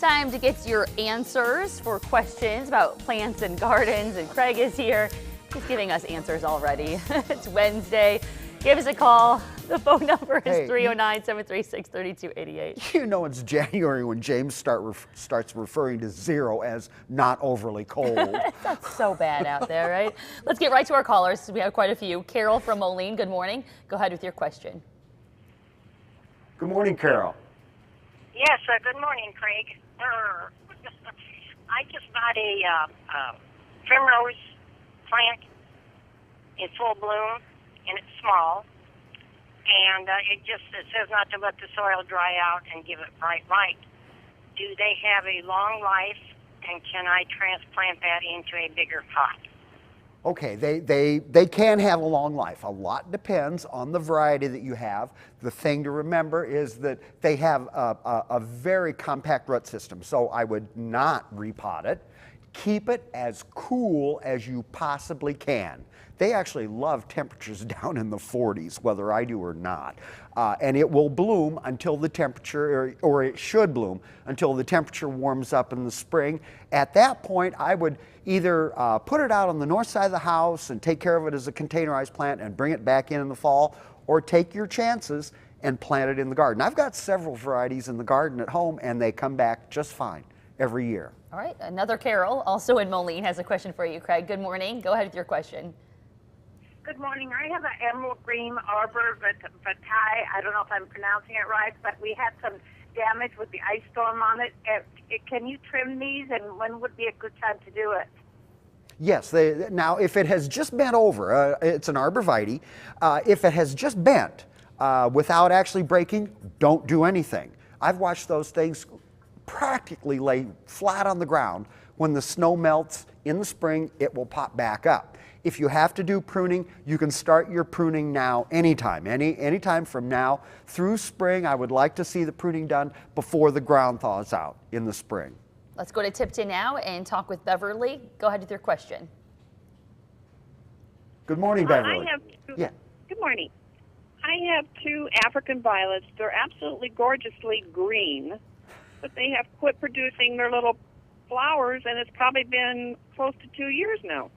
time to get your answers for questions about plants and gardens, and Craig is here. He's giving us answers already. It's Wednesday. Give us a call. The phone number is 309-736-3288. You know it's January when James starts referring to zero as not overly cold. It's not so bad out there, right? Let's get right to our callers. We have quite a few. Carol from Moline, good morning. Go ahead with your question. Good morning, Carol. Yes, good morning, Craig. I just bought a primrose plant in full bloom, and it's small. And it says not to let the soil dry out and give it bright light. Do they have a long life, and can I transplant that into a bigger pot? Okay, they can have a long life. A lot depends on the variety that you have. The thing to remember is that they have a very compact root system, so I would not repot it. Keep it as cool as you possibly can. They actually love temperatures down in the 40s, whether I do or not. And it will bloom until the temperature, or it should bloom until the temperature warms up in the spring. At that point, I would either put it out on the north side of the house and take care of it as a containerized plant and bring it back in the fall, or take your chances and plant it in the garden. I've got several varieties in the garden at home, and they come back just fine every year. All right, another Carol, also in Moline, has a question for you, Craig. Good morning. Go ahead with your question. Good morning. I have an emerald green arborvitae. I don't know if I'm pronouncing it right, but we had some damage with the ice storm on it. Can you trim these, and when would be a good time to do it? Yes. Now, if it has just bent over, it's an arborvitae. If it has just bent without actually breaking, don't do anything. I've watched those things practically lay flat on the ground. When the snow melts in the spring, it will pop back up. If you have to do pruning, you can start your pruning now anytime. Anytime from now through spring. I would like to see the pruning done before the ground thaws out in the spring. Let's go to Tipton now and talk with Beverly. Go ahead with your question. Good morning, Beverly. Good morning. I have two African violets. They're absolutely gorgeously green, but they have quit producing their little flowers, and it's probably been close to 2 years now.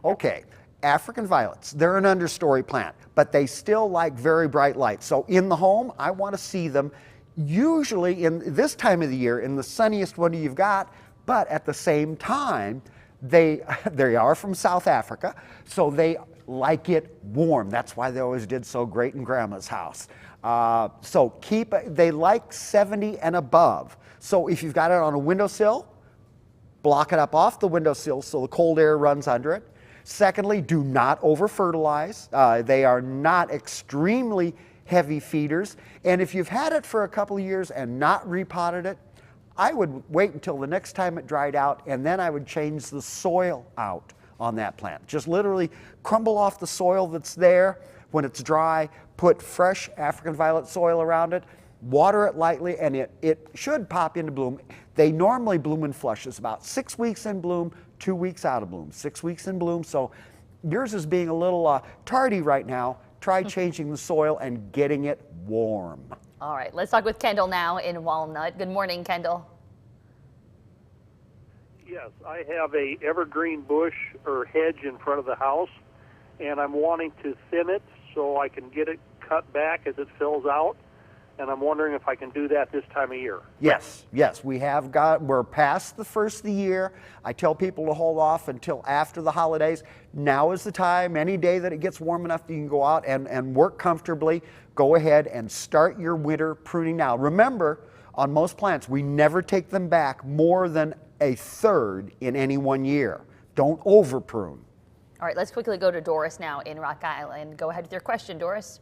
Okay. African violets, they're an understory plant, but they still like very bright light. So in the home, I want to see them usually in this time of the year, in the sunniest one you've got, but at the same time, they are from South Africa, so they like it warm. That's why they always did so great in Grandma's house. So they like 70 and above. So if you've got it on a windowsill, block it up off the windowsill so the cold air runs under it. Secondly, do not over-fertilize. They are not extremely heavy feeders. And if you've had it for a couple of years and not repotted it, I would wait until the next time it dried out, and then I would change the soil out on that plant. Just literally crumble off the soil that's there. When it's dry, put fresh African violet soil around it, water it lightly, and it should pop into bloom. They normally bloom in flushes, about 6 weeks in bloom, 2 weeks out of bloom, 6 weeks in bloom. So yours is being a little tardy right now. Try changing the soil and getting it warm. All right, let's talk with Kendall now in Walnut. Good morning, Kendall. Yes, I have a evergreen bush or hedge in front of the house, and I'm wanting to thin it so I can get it cut back as it fills out. And I'm wondering if I can do that this time of year. Yes, we're past the first of the year. I tell people to hold off until after the holidays. Now is the time. Any day that it gets warm enough that you can go out and work comfortably, go ahead and start your winter pruning now. Remember, on most plants, we never take them back more than a third in any 1 year. Don't over prune. All right, let's quickly go to Doris now in Rock Island. Go ahead with your question, Doris.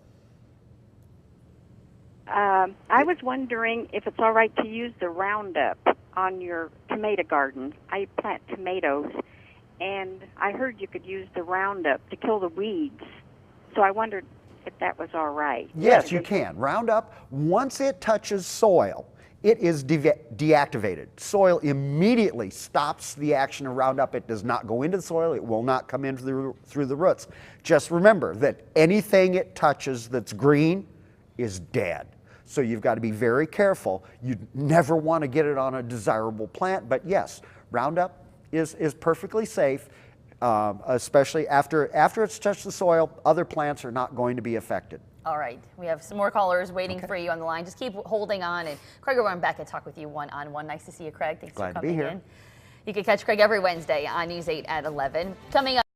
I was wondering if it's all right to use the Roundup on your tomato garden. I plant tomatoes, and I heard you could use the Roundup to kill the weeds. So I wondered if that was all right. Yes, you can. Roundup, once it touches soil, it is deactivated. Soil immediately stops the action of Roundup. It does not go into the soil. It will not come in through the roots. Just remember that anything it touches that's green is dead. So you've got to be very careful. You never want to get it on a desirable plant, but yes, Roundup is perfectly safe, especially after it's touched the soil. Other plants are not going to be affected. All right, we have some more callers waiting for you on the line. Just keep holding on, and Craig will run back and talk with you one-on-one. Nice to see you, Craig. Thanks Glad for to be coming here. in. You can catch Craig every Wednesday on News 8 at 11. Coming up.